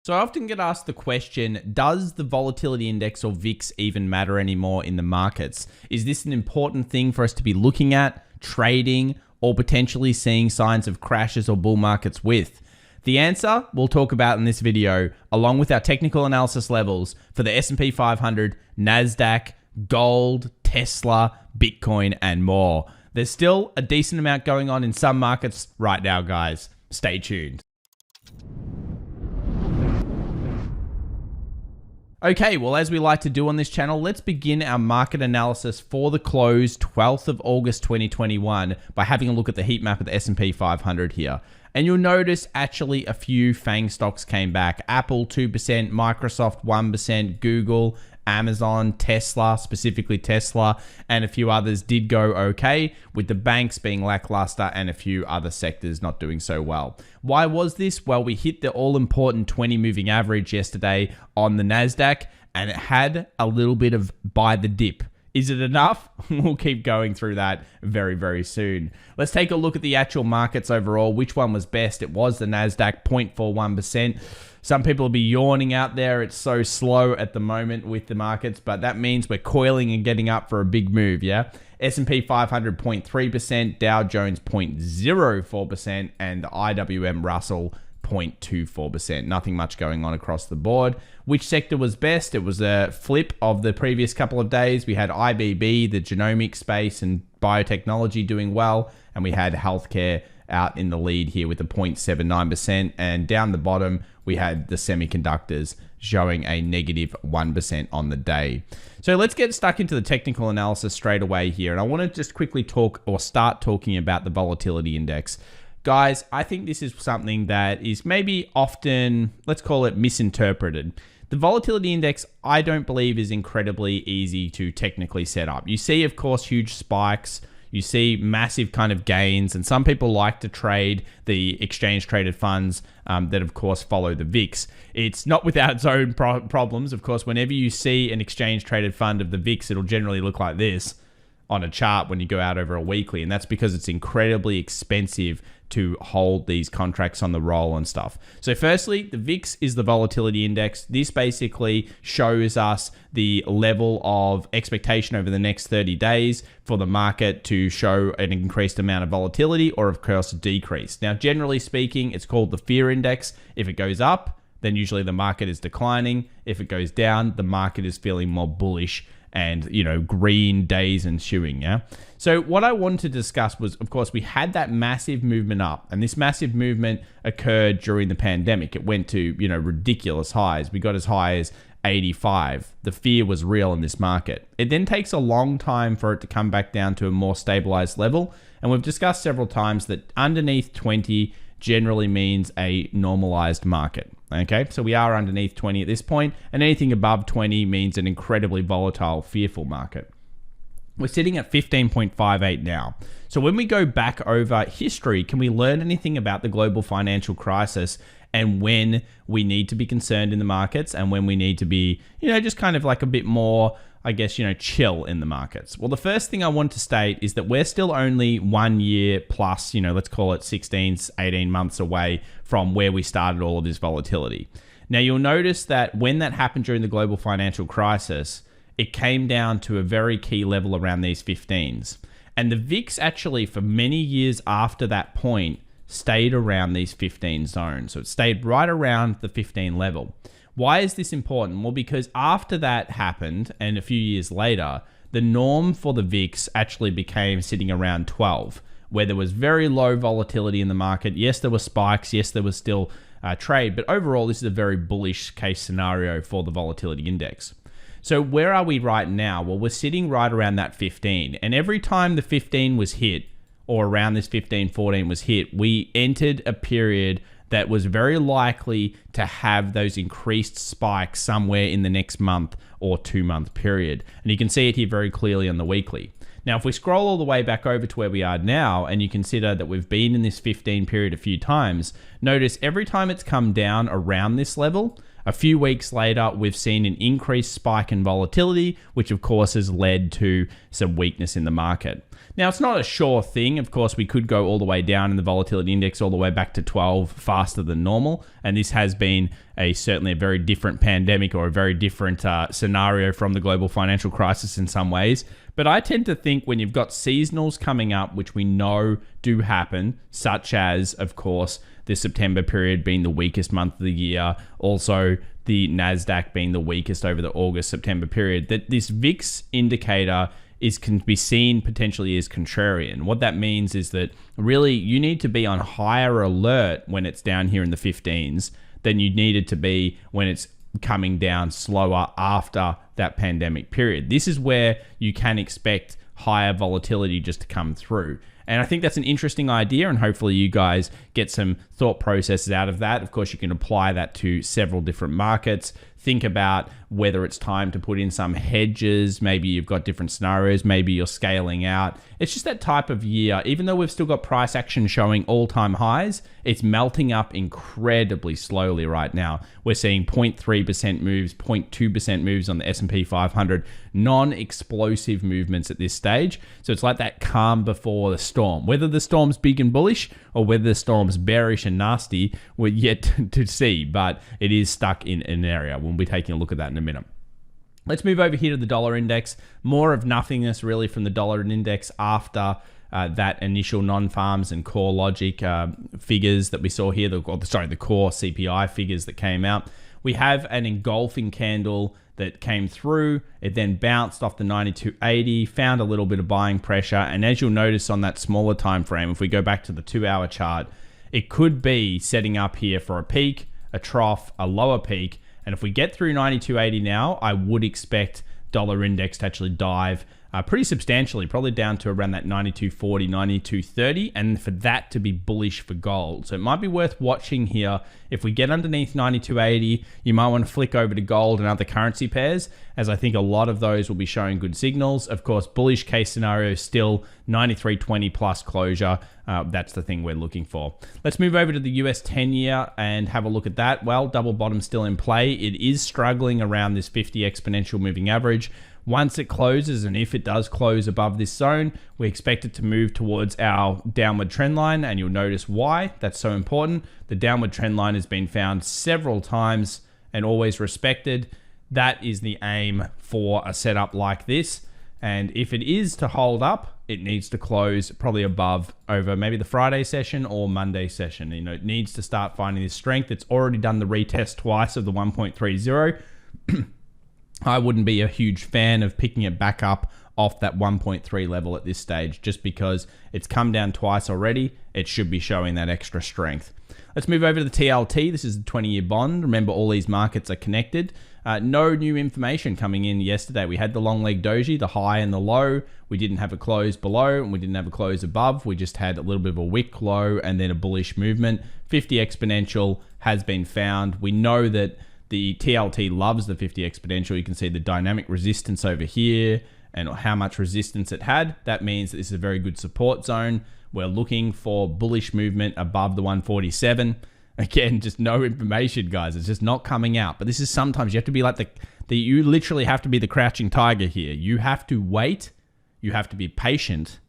So I often get asked the question, does the volatility index or VIX even matter anymore in the markets? Is this an important thing for us to be looking at, trading, or potentially seeing signs of crashes or bull markets with? The answer we'll talk about in this video, along with our technical analysis levels for the S&P 500, NASDAQ, gold, Tesla, Bitcoin, and more. There's still a decent amount going on in some markets right now, guys. Stay tuned. Okay, well, as we like to do on this channel, let's begin our market analysis for the close 12th of August 2021 by having a look at the heat map of the S&P 500 here. And you'll notice actually a few FANG stocks came back. Apple 2%, Microsoft 1%, Google, Amazon, Tesla, specifically Tesla, and a few others did go okay, with the banks being lackluster and a few other sectors not doing so well. Why was this? Well, we hit the all-important 20 moving average yesterday on the NASDAQ, and it had a little bit of buy the dip. Is it enough? We'll keep going through that very, very soon. Let's take a look at the actual markets overall. Which one was best? It was the NASDAQ, 0.41%. Some people will be yawning out there. It's so slow at the moment with the markets, but that means we're coiling and getting up for a big move, yeah? S&P 500, 0.3%, Dow Jones, 0.04%, and the IWM Russell, 0.24%. Nothing much going on across the board. Which sector was best? It was a flip of the previous couple of days. We had IBB, the genomic space, and biotechnology doing well, and we had healthcare out in the lead here with a 0.79%, and down the bottom we had the semiconductors showing a negative 1% on the day. So let's get stuck into the technical analysis straight away here, and I want to just quickly start talking about the volatility index. Guys, I think this is something that is maybe often, let's call it, misinterpreted. The volatility index, I don't believe, is incredibly easy to technically set up. You see, of course, huge spikes. You see massive kind of gains, and some people like to trade the exchange-traded funds that, of course, follow the VIX. It's not without its own problems. Of course, whenever you see an exchange-traded fund of the VIX, it'll generally look like this on a chart when you go out over a weekly, and that's because it's incredibly expensive to hold these contracts on the roll and stuff. So firstly, the VIX is the volatility index. This basically shows us the level of expectation over the next 30 days for the market to show an increased amount of volatility or, of course, a decrease. Now, generally speaking, it's called the fear index. If it goes up, then usually the market is declining. If it goes down, the market is feeling more bullish and, you know, green days ensuing, yeah? So what I wanted to discuss was, of course, we had that massive movement up, and this massive movement occurred during the pandemic. It went to, you know, ridiculous highs. We got as high as 85. The fear was real in this market. It then takes a long time for it to come back down to a more stabilized level, and we've discussed several times that underneath 20 generally means a normalized market. Okay, so we are underneath 20 at this point, and anything above 20 means an incredibly volatile, fearful market. We're sitting at 15.58 now. So when we go back over history, can we learn anything about the global financial crisis and when we need to be concerned in the markets and when we need to be, you know, just kind of like a bit more, I guess, you know, chill in the markets? Well, the first thing I want to state is that we're still only 1 year plus, you know, let's call it 16, 18 months away from where we started all of this volatility. Now, you'll notice that when that happened during the global financial crisis, it came down to a very key level around these 15s. And the VIX actually, for many years after that point, stayed around these 15 zones. So it stayed right around the 15 level. Why is this important? Well, because after that happened, and a few years later, the norm for the VIX actually became sitting around 12, where there was very low volatility in the market. Yes, there were spikes. Yes, there was still trade. But overall, this is a very bullish case scenario for the volatility index. So where are we right now? Well, we're sitting right around that 15. And every time the 15 was hit, or around this 15, 14 was hit, we entered a period that was very likely to have those increased spikes somewhere in the next month or 2 month period. And you can see it here very clearly on the weekly. Now, if we scroll all the way back over to where we are now, and you consider that we've been in this 15 period a few times, notice every time it's come down around this level, A few weeks later, we've seen an increased spike in volatility, which of course has led to some weakness in the market. Now, it's not a sure thing. Of course, we could go all the way down in the volatility index, all the way back to 12 faster than normal. And this has been certainly a very different pandemic, or a very different scenario from the global financial crisis in some ways. But I tend to think when you've got seasonals coming up, which we know do happen, such as, of course, the September period being the weakest month of the year, also the NASDAQ being the weakest over the August-September period, that this VIX indicator can be seen potentially as contrarian. What that means is that really you need to be on higher alert when it's down here in the 15s than you needed to be when it's coming down slower after that pandemic period. This is where you can expect higher volatility just to come through. And I think that's an interesting idea, and hopefully you guys get some thought processes out of that. Of course, you can apply that to several different markets. Think about whether it's time to put in some hedges. Maybe you've got different scenarios. Maybe you're scaling out. It's just that type of year. Even though we've still got price action showing all-time highs, it's melting up incredibly slowly right now. We're seeing 0.3% moves, 0.2% moves on the S&P 500, non-explosive movements at this stage. So it's like that calm before the storm. Whether the storm's big and bullish or whether the storm's bearish and nasty, we're yet to see, but it is stuck in an area. We'll be taking a look at that in a minute. Let's move over here to the dollar index. More of nothingness really from the dollar index after that initial non-farms and core logic figures that we saw here, the core CPI figures that came out. We have an engulfing candle that came through. It then bounced off the 92.80, found a little bit of buying pressure. And as you'll notice on that smaller time frame, if we go back to the 2-hour chart, it could be setting up here for a peak, a trough, a lower peak. And if we get through 92.80 now, I would expect dollar index to actually dive pretty substantially, probably down to around that 92.40, 92.30, and for that to be bullish for gold. So it might be worth watching here. If we get underneath 92.80, you might want to flick over to gold and other currency pairs, as I think a lot of those will be showing good signals. Of course, bullish case scenario still 93.20 plus closure. That's the thing we're looking for. Let's move over to the US 10-year and have a look at that. Well, double bottom still in play. It is struggling around this 50 exponential moving average. Once it closes, and if it does close above this zone, we expect it to move towards our downward trend line, and you'll notice why that's so important. The downward trend line has been found several times and always respected. That is the aim for a setup like this. And if it is to hold up, it needs to close probably above over maybe the Friday session or Monday session. You know, it needs to start finding this strength. It's already done the retest twice of the 1.30. I wouldn't be a huge fan of picking it back up off that 1.3 level at this stage, just because it's come down twice already. It should be showing that extra strength. Let's move over to the TLT. This is the 20-year bond. Remember, all these markets are connected. No new information coming in yesterday. We had the long leg doji, the high and the low. We didn't have a close below and we didn't have a close above. We just had a little bit of a wick low and then a bullish movement. 50 exponential has been found. We know that the TLT loves the 50 exponential. You can see the dynamic resistance over here and how much resistance it had. That means that this is a very good support zone. We're looking for bullish movement above the 147. Again, just no information, guys. It's just not coming out. But this is sometimes you have to be like you literally have to be the crouching tiger here. You have to wait. You have to be patient.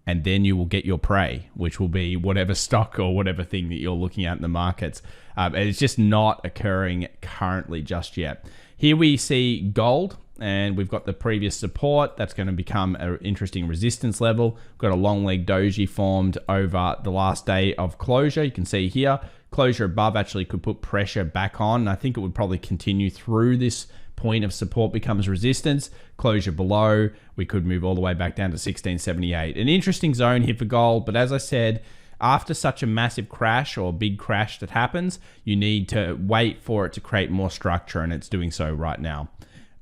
And then you will get your prey, which will be whatever stock or whatever thing that you're looking at in the markets. And it's just not occurring currently just yet. Here we see gold, and we've got the previous support. That's going to become an interesting resistance level. We've got a long leg doji formed over the last day of closure. You can see here, closure above actually could put pressure back on. I think it would probably continue through this point of support becomes resistance. Closure below, we could move all the way back down to 1678. An interesting zone here for gold, but as I said, after such a massive crash or big crash that happens, you need to wait for it to create more structure, and it's doing so right now.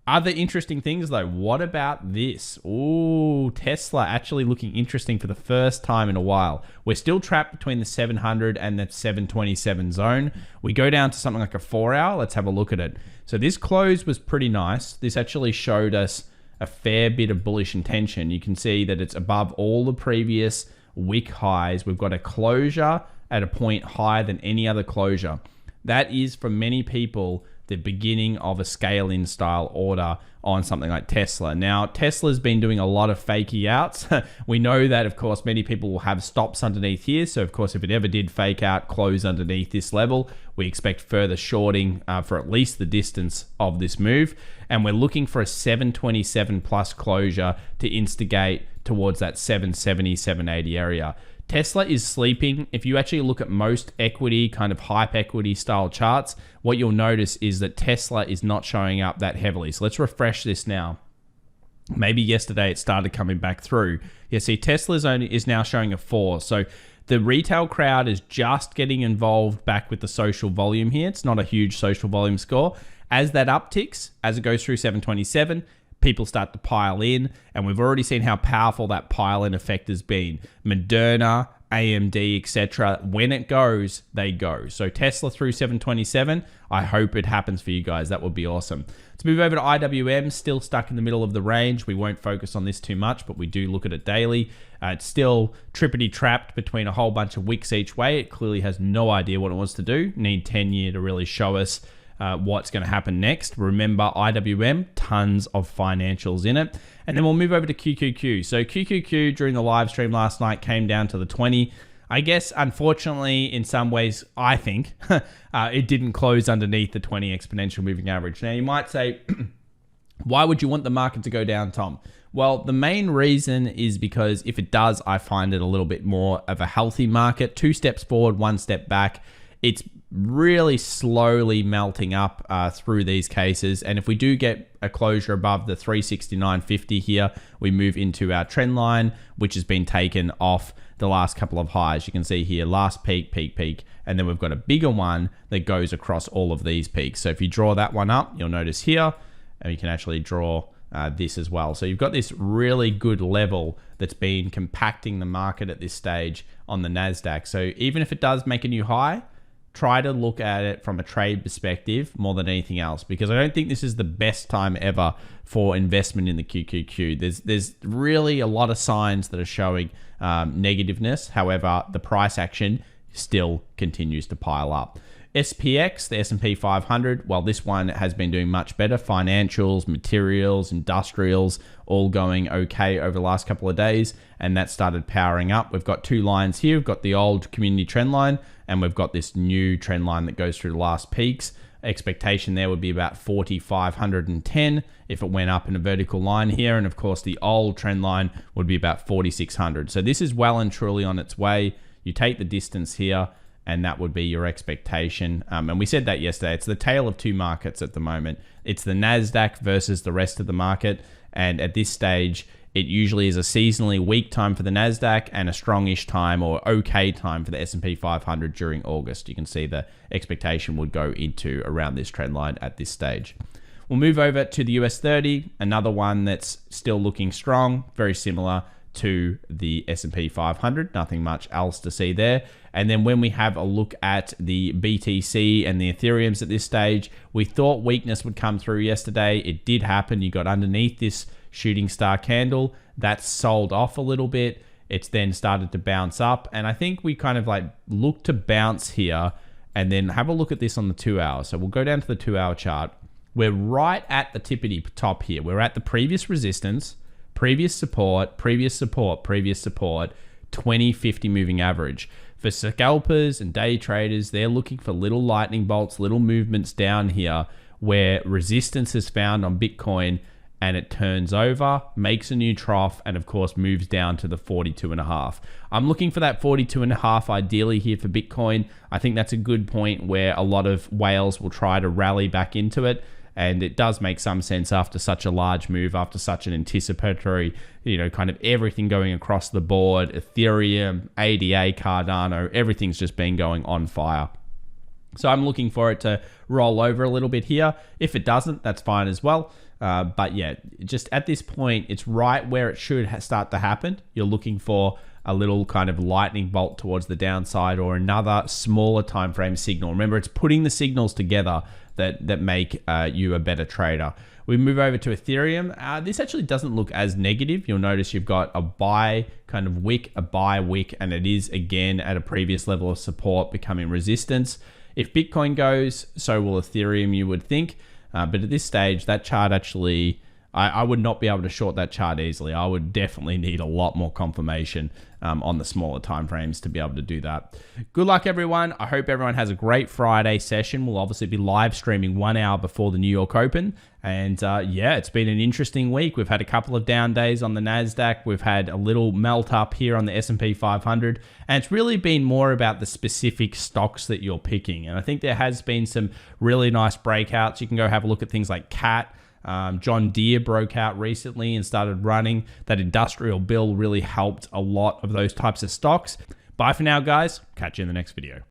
Other interesting things though, what about this? Ooh, Tesla actually looking interesting for the first time in a while. We're still trapped between the 700 and the 727 zone. We go down to something like a 4-hour. Let's have a look at it. So this close was pretty nice. This actually showed us a fair bit of bullish intention. You can see that it's above all the previous wick highs. We've got a closure at a point higher than any other closure. that is for many people the beginning of a scale-in style order on something like Tesla. Now, Tesla's been doing a lot of fakey outs. We know that, of course, many people will have stops underneath here. So, of course, if it ever did fake out, close underneath this level, we expect further shorting for at least the distance of this move. And we're looking for a 727 plus closure to instigate towards that 770, 780 area. Tesla is sleeping. If you actually look at most equity, kind of hype equity style charts, what you'll notice is that Tesla is not showing up that heavily. So let's refresh this now. Maybe yesterday it started coming back through. Yeah, see, Tesla is now showing a 4. So the retail crowd is just getting involved back with the social volume here. It's not a huge social volume score. As that upticks, as it goes through 727, people start to pile in, and we've already seen how powerful that pile-in effect has been. Moderna, AMD, etc. When it goes, they go. So Tesla through 727, I hope it happens for you guys. That would be awesome. Let's move over to IWM, still stuck in the middle of the range. We won't focus on this too much, but we do look at it daily. It's still trippity trapped between a whole bunch of wicks each way. It clearly has no idea what it wants to do. Need 10-year to really show us what's going to happen next. Remember, IWM, tons of financials in it. And then we'll move over to QQQ. So QQQ during the live stream last night came down to the 20. I guess, unfortunately, in some ways, I think it didn't close underneath the 20 exponential moving average. Now, you might say, why would you want the market to go down, Tom? Well, the main reason is because if it does, I find it a little bit more of a healthy market. 2 steps forward, 1 step back. It's really slowly melting up through these cases. And if we do get a closure above the 369.50 here, we move into our trend line, which has been taken off the last couple of highs. You can see here, last peak, peak, peak. And then we've got a bigger one that goes across all of these peaks. So if you draw that one up, you'll notice here, and you can actually draw this as well. So you've got this really good level that's been compacting the market at this stage on the NASDAQ. So even if it does make a new high, try to look at it from a trade perspective more than anything else, because I don't think this is the best time ever for investment in the QQQ. There's really a lot of signs that are showing negativeness. However, the price action still continues to pile up. SPX, the S&P 500, well, this one has been doing much better. Financials, materials, industrials, all going okay over the last couple of days, and that started powering up. We've got 2 lines here. We've got the old community trend line, and we've got this new trend line that goes through the last peaks. Expectation there would be about 4,510 if it went up in a vertical line here, and of course the old trend line would be about 4,600. So this is well and truly on its way. You take the distance here, and that would be your expectation. And we said that yesterday. It's the tale of 2 markets at the moment. It's the NASDAQ versus the rest of the market. And at this stage, it usually is a seasonally weak time for the NASDAQ and a strongish time or okay time for the S&P 500 during August. You can see the expectation would go into around this trend line at this stage. We'll move over to the US 30, another one that's still looking strong, very similar to the S&P 500. Nothing much else to see there. And then when we have a look at the BTC and the Ethereums at this stage, we thought weakness would come through yesterday. It did happen. You got underneath this shooting star candle. That's sold off a little bit. It's then started to bounce up. And I think we kind of like look to bounce here and then have a look at this on the 2 hour. So we'll go down to the 2 hour chart. We're right at the tippity top here. We're at the previous resistance, previous support, previous support, previous support, 20-50 moving average. For scalpers and day traders, they're looking for little lightning bolts, little movements down here where resistance is found on Bitcoin and it turns over, makes a new trough, and of course moves down to the 42.5. I'm looking for that 42.5 ideally here for Bitcoin. I think that's a good point where a lot of whales will try to rally back into it. And it does make some sense after such a large move, after such an anticipatory, kind of everything going across the board, Ethereum, ADA, Cardano, everything's just been going on fire. So I'm looking for it to roll over a little bit here. If it doesn't, that's fine as well. But yeah, just at this point, it's right where it should start to happen. You're looking for a little kind of lightning bolt towards the downside or another smaller time frame signal. Remember, it's putting the signals together that make you a better trader. We move over to Ethereum. This actually doesn't look as negative. You'll notice you've got a buy kind of wick, a buy wick, and it is again at a previous level of support becoming resistance. If Bitcoin goes, so will Ethereum, you would think. But at this stage, that chart actually, I would not be able to short that chart easily. I would definitely need a lot more confirmation on the smaller timeframes to be able to do that. Good luck, everyone. I hope everyone has a great Friday session. We'll obviously be live streaming 1 hour before the New York Open. And yeah, it's been an interesting week. We've had a couple of down days on the NASDAQ. We've had a little melt up here on the S&P 500. And it's really been more about the specific stocks that you're picking. And I think there has been some really nice breakouts. You can go have a look at things like CAT. John Deere broke out recently and started running. That industrial bill really helped a lot of those types of stocks. Bye for now, guys. Catch you in the next video.